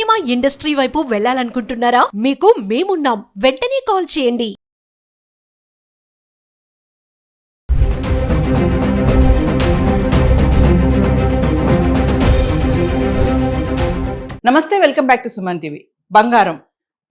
Cinema industry వైపు వెళ్ళాలనుకుంటున్నారా? మీకు మేమున్నాం. వెంటనే కాల్ చేయండి. నమస్తే, welcome back to Suman TV. బంగారం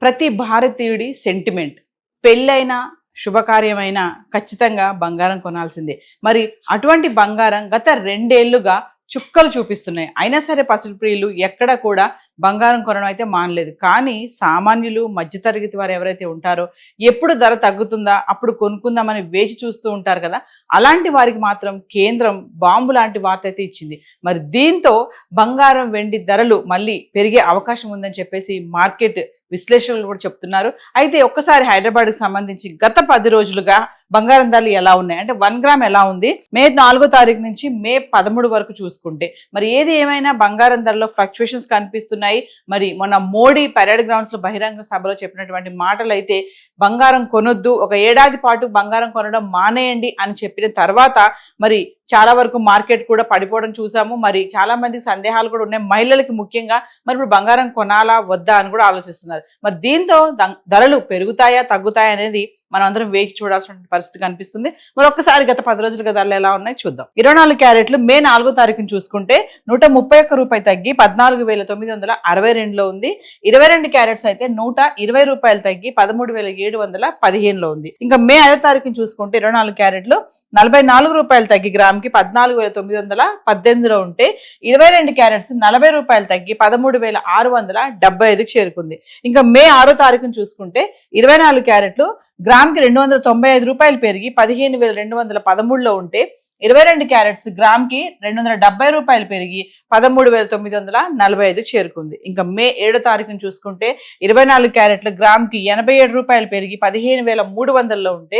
ప్రతి భారతీయుడి సెంటిమెంట్. పెళ్ళైనా శుభకార్యమైన ఖచ్చితంగా బంగారం కొనాల్సిందే. మరి అటువంటి బంగారం గత 2 ఏళ్లుగా చుక్కలు చూపిస్తున్నాయి. అయినా సరే పసిడి ప్రియులు ఎక్కడ కూడా బంగారం కొనడం అయితే మానలేదు. కానీ సామాన్యులు, మధ్యతరగతి వారు ఎవరైతే ఉంటారో ఎప్పుడు ధర తగ్గుతుందా అప్పుడు కొనుక్కుందామని వేచి చూస్తూ ఉంటారు కదా. అలాంటి వారికి మాత్రం కేంద్రం బాంబు లాంటి వార్త అయితే ఇచ్చింది. మరి దీంతో బంగారం, వెండి ధరలు మళ్ళీ పెరిగే అవకాశం ఉందని చెప్పేసి మార్కెట్ విశ్లేషకులు కూడా చెప్తున్నారు. అయితే ఒక్కసారి హైదరాబాద్కి సంబంధించి గత 10 రోజులుగా బంగారం ధరలు ఎలా ఉన్నాయి అంటే 1 గ్రామ్ ఎలా ఉంది మే 4వ తారీఖు నుంచి మే 13 వరకు చూసుకుంటే మరి ఏది ఏమైనా బంగారం ధరలో ఫ్లక్చుయేషన్స్ కనిపిస్తున్నాయి. మరి మొన్న మోడీ పరేడ్ గ్రౌండ్స్ లో బహిరంగ సభలో చెప్పినటువంటి మాటలు అయితే బంగారం కొనొద్దు, ఒక ఏడాది పాటు బంగారం కొనడం మానేయండి అని చెప్పిన తర్వాత మరి చాలా వరకు మార్కెట్ కూడా పడిపోవడం చూసాము. మరి చాలా మందికి సందేహాలు కూడా ఉన్నాయి, మహిళలకి ముఖ్యంగా. మరి ఇప్పుడు బంగారం కొనాలా వద్దా అని కూడా ఆలోచిస్తున్నారు. మరి దీంతో ధరలు పెరుగుతాయా తగ్గుతాయా అనేది మనం అందరం వేచి చూడాల్సిన పరిస్థితి కనిపిస్తుంది. మరి ఒక్కసారి గత 10 రోజులుగా ధరలు ఎలా ఉన్నాయి చూద్దాం. 24 క్యారెట్లు మే 4వ తారీఖును చూసుకుంటే 131 రూపాయలు తగ్గి 14,962లో ఉంది. 22 క్యారెట్స్ అయితే 120 రూపాయలు తగ్గి 13,715లో ఉంది. ఇంకా మే 5వ తారీఖును చూసుకుంటే 24 క్యారెట్లు 44 రూపాయలు తగ్గి గ్రామ్కి 14,918లో ఉంటే 22 క్యారెట్స్ 40 రూపాయలు తగ్గి 13,675కి చేరుకుంది. ఇంకా మే 6వ తారీఖును చూసుకుంటే 24 క్యారెట్లు గ్రామ్కి 295 రూపాయలు పెరిగి 15,213లో ఉంటే 22 క్యారెట్స్ గ్రామ్కి 270 రూపాయలు పెరిగి 13,945 చేరుకుంది. ఇంకా మే 7వ తారీఖును చూసుకుంటే 24 క్యారెట్లు గ్రామ్కి 87 రూపాయలు పెరిగి 15,300లో ఉంటే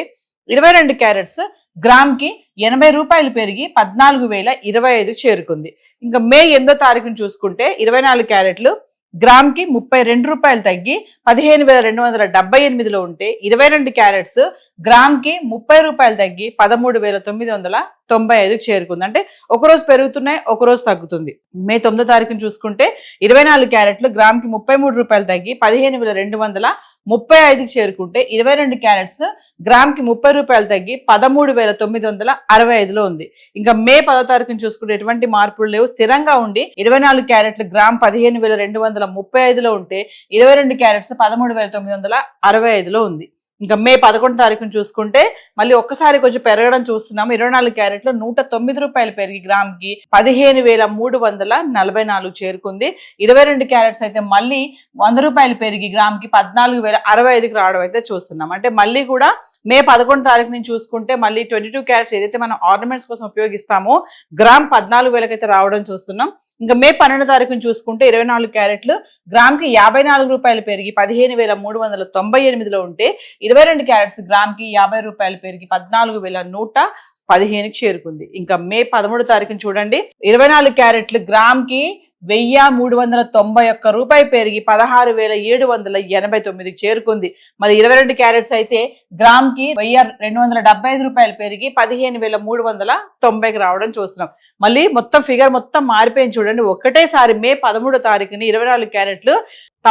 22 క్యారెట్స్ గ్రామ్కి 80 రూపాయలు పెరిగి 14,025 చేరుకుంది. ఇంకా మే 8వ తారీఖును చూసుకుంటే 24 క్యారెట్లు గ్రామ్కి 32 రూపాయలు తగ్గి 15,278లో ఉంటే 22 క్యారెట్స్ గ్రామ్కి 30 రూపాయలు తగ్గి 13,995 చేరుకుంది. అంటే ఒకరోజు పెరుగుతున్నాయి, ఒకరోజు తగ్గుతుంది. మే 9వ తారీఖును చూసుకుంటే 24 క్యారెట్లు గ్రామ్కి 33 రూపాయలు తగ్గి 15,235 చేరుకుంటే 22 క్యారెట్స్ గ్రామ్కి 30 రూపాయలు తగ్గి 13,965లో ఉంది. ఇంకా మే 10వ తారీఖును చూసుకుంటే ఎటువంటి మార్పులు లేవు, స్థిరంగా ఉండి 24 క్యారెట్లు గ్రామ్ 15,235లో ఉంటే 22 క్యారెట్స్ 13,965లో ఉంది. ఇంకా మే 11వ తారీఖును చూసుకుంటే మళ్ళీ ఒక్కసారి కొంచెం పెరగడం చూస్తున్నాము. 24 క్యారెట్లు 109 రూపాయలు పెరిగి గ్రామ్కి 15,344 చేరుకుంది. 22 క్యారెట్స్ అయితే మళ్ళీ 100 రూపాయలు పెరిగి గ్రామ్కి 14,065కి రావడం అయితే చూస్తున్నాం. అంటే మళ్ళీ కూడా మే 11వ తారీఖు నుంచి చూసుకుంటే మళ్ళీ 22 క్యారెట్స్ ఏదైతే మనం ఆర్నమెంట్స్ కోసం ఉపయోగిస్తామో గ్రామ్ 14,000కి అయితే రావడం చూస్తున్నాం. ఇంకా మే 12వ తారీఖును చూసుకుంటే 24 క్యారెట్లు గ్రామ్కి 54 రూపాయలు పెరిగి 15,398లో ఉంటే 22 క్యారెట్స్ గ్రామ్కి 50 రూపాయలు పెరిగి 14,115కి చేరుకుంది. ఇంకా మే 13వ తారీఖున చూడండి 24 క్యారెట్లు గ్రామ్కి 1,391 రూపాయలు పెరిగి 16,789కి చేరుకుంది. మరి 22 క్యారెట్స్ అయితే గ్రామ్కి 1,275 రూపాయలు పెరిగి 15,390కి రావడం చూస్తున్నాం. మళ్ళీ మొత్తం ఫిగర్ మొత్తం మారిపోయింది చూడండి. ఒకటేసారి మే 13వ తారీఖుని 24 క్యారెట్లు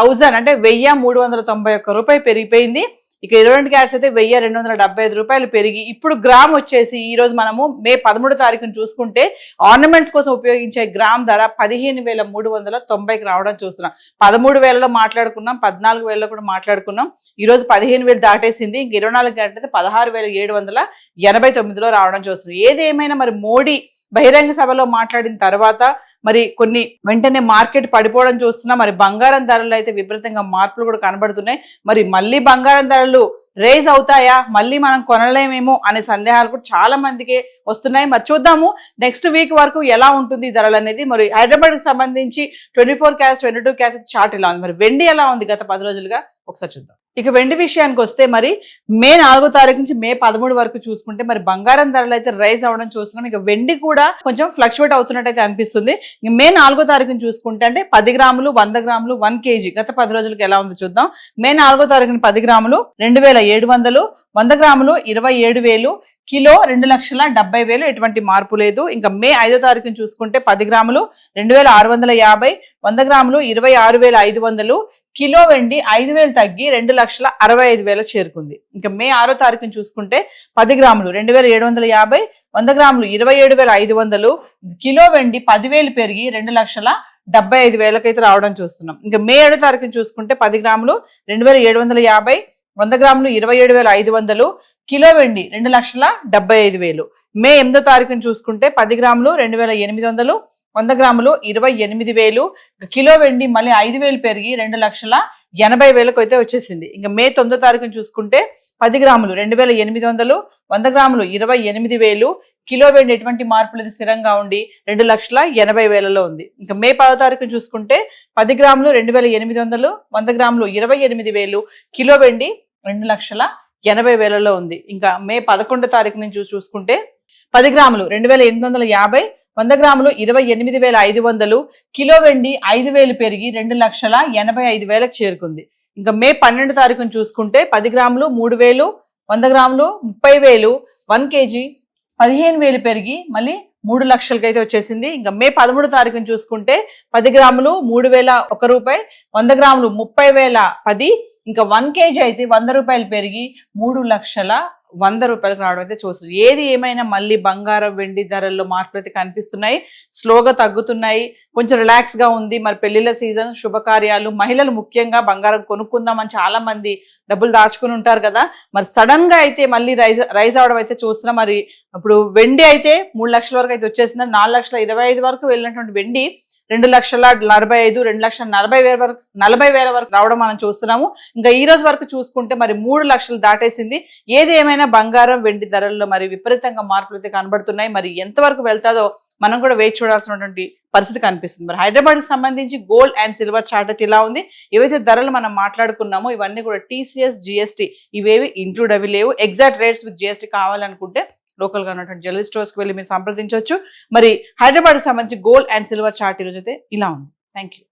1000 అంటే 1,391 రూపాయలు పెరిగిపోయింది. ఇక 22 క్యారెట్స్ అయితే 1,275 రూపాయలు పెరిగి ఇప్పుడు గ్రామ్ వచ్చేసి ఈ రోజు మనము మే 13వ తారీఖును చూసుకుంటే ఆర్నమెంట్స్ కోసం ఉపయోగించే గ్రామ్ ధర 15,390కి రావడం చూస్తున్నాం. 13,000లో మాట్లాడుకున్నాం, 14,000లో కూడా మాట్లాడుకున్నాం. ఈ రోజు 15,000 దాటేసింది. ఇంక 24 క్యారెట్ అయితే 16,789లో రావడం చూస్తున్నాం. ఏది ఏమైనా మరి మోడీ బహిరంగ సభలో మాట్లాడిన తర్వాత మరి కొన్ని వెంటనే మార్కెట్ పడిపోవడం చూస్తున్నాం. మరి బంగారం ధరలు అయితే విపరీతంగా మార్పులు కూడా కనబడుతున్నాయి. మరి మళ్ళీ బంగారం ధరలు రేజ్ అవుతాయా, మళ్ళీ మనం కొనలేమేమో అనే సందేహాలు కూడా చాలా మందికి వస్తున్నాయి. మరి చూద్దాము నెక్స్ట్ వీక్ వరకు ఎలా ఉంటుంది ధరలు అనేది. మరి హైదరాబాద్ కి సంబంధించి 24 క్యారెట్స్ 22 క్యారెట్స్ చార్ట్ ఇలా ఉంది. మరి వెండి ఎలా ఉంది గత 10 రోజులుగా ఒకసారి చూద్దాం. ఇక వెండి విషయానికి వస్తే మరి మే 4వ తారీఖు నుంచి మే 13 వరకు చూసుకుంటే మరి బంగారం ధరలు అయితే రైజ్ అవ్వడం చూస్తున్నాం. ఇక వెండి కూడా కొంచెం ఫ్లక్చువేట్ అవుతున్నట్టయితే అనిపిస్తుంది. మే 4వ తారీఖుని చూసుకుంటే అంటే 10 గ్రాములు 100 గ్రాములు 1 kg గత 10 రోజులకి ఎలా ఉందో చూద్దాం. మే 4వ తారీఖున 10 గ్రాములు 2,700, 100 గ్రాములు 27,000, కిలో 2,70,000, ఎటువంటి మార్పు లేదు. ఇంకా మే 5వ తారీఖున చూసుకుంటే 10 గ్రాములు 2,650, 100 గ్రాములు 26,500, కిలో వెండి 5,000 తగ్గి 2,65,000 చేరుకుంది. ఇంకా మే 6వ తారీఖున చూసుకుంటే 10 గ్రాములు 2,750, 100 గ్రాములు 27,500, కిలో వెండి 10,000 పెరిగి 2,75,000 అయితే రావడం చూస్తున్నాం. ఇంకా మే 7వ తారీఖున చూసుకుంటే 10 గ్రాములు 2,750, 100 గ్రాములు 27,500, కిలో వెండి 2,75,000. మే 8వ తారీఖున చూసుకుంటే 10 గ్రాములు 2,800, 100 గ్రాములు 28,000, కిలో వెండి మళ్ళీ 5,000 పెరిగి 2,80,000 అయితే వచ్చేసింది. ఇంకా మే 9వ తారీఖున చూసుకుంటే 10 గ్రాములు 2,800, 100 గ్రాములు 28,000, కిలో వెండి ఎటువంటి మార్పు లేదు, స్థిరంగా ఉండి 2,80,000లో ఉంది. ఇంకా మే 10వ తారీఖున చూసుకుంటే 10 గ్రాములు 2,800, 100 గ్రాములు 28,000, కిలో వెండి 2,80,000లో ఉంది. ఇంకా మే 11వ తారీఖు నుంచి చూసుకుంటే 10 గ్రాములు 2,850, 100 గ్రాములు 28,500, కిలో వెండి 5,000 పెరిగి 2,85,000 చేరుకుంది. ఇంకా మే 12వ తారీఖున చూసుకుంటే 10 గ్రాములు 3,000, 100 గ్రాములు 30,000, 1 కేజీ 15,000 పెరిగి మళ్ళీ 3 లక్షలకి అయితే వచ్చేసింది. ఇంకా మే 13వ తారీఖున చూసుకుంటే 10 గ్రాములు 3,001 రూపాయి, 100 గ్రాములు 30,010, ఇంకా 1 కేజీ అయితే 100 రూపాయలు పెరిగి 3,100,000 రూపాయలకు రావడం అయితే చూస్తుంది. ఏది ఏమైనా మళ్ళీ బంగారం వెండి ధరల్లో మార్పులు అయితే కనిపిస్తున్నాయి, స్లోగా తగ్గుతున్నాయి, కొంచెం రిలాక్స్ గా ఉంది. మరి పెళ్లిళ్ళ సీజన్, శుభకార్యాలు, మహిళలు ముఖ్యంగా బంగారం కొనుక్కుందామని చాలా మంది డబ్బులు దాచుకుని ఉంటారు కదా, మరి సడన్ గా అయితే మళ్ళీ రైజ్ అవడం అయితే చూస్తున్నాం. మరి ఇప్పుడు వెండి అయితే 3 లక్షల వరకు అయితే వచ్చేసింది. 4,25,000 వరకు వెళ్ళినటువంటి వెండి 2,45,000, 2,40,000 వరకు రావడం మనం చూస్తున్నాము. ఇంకా ఈ రోజు వరకు చూసుకుంటే మరి 3 లక్షలు దాటేసింది. ఏది ఏమైనా బంగారం వెండి ధరల్లో మరి విపరీతంగా మార్పులు అయితే కనబడుతున్నాయి. మరి ఎంతవరకు వెళ్తాదో మనం కూడా వేచి చూడాల్సినటువంటి పరిస్థితి కనిపిస్తుంది. మరి హైదరాబాద్ కి సంబంధించి గోల్డ్ అండ్ సిల్వర్ చార్ట్ అయితే ఇలా ఉంది. ఏవైతే ధరలు మనం మాట్లాడుకున్నామో ఇవన్నీ కూడా TCS, GST ఇవేవి ఇంక్లూడ్ అవి లేవు. ఎగ్జాక్ట్ రేట్స్ విత్ GST కావాలనుకుంటే లోకల్ గా ఉన్నటువంటి జ్యువెలరీ స్టోర్స్ కి వెళ్ళి మీరు సంప్రదించవచ్చు. మరి హైదరాబాద్ కి సంబంధించి గోల్డ్ అండ్ సిల్వర్ చార్ట్ ఈరోజు అయితే ఇలా ఉంది. Thank you.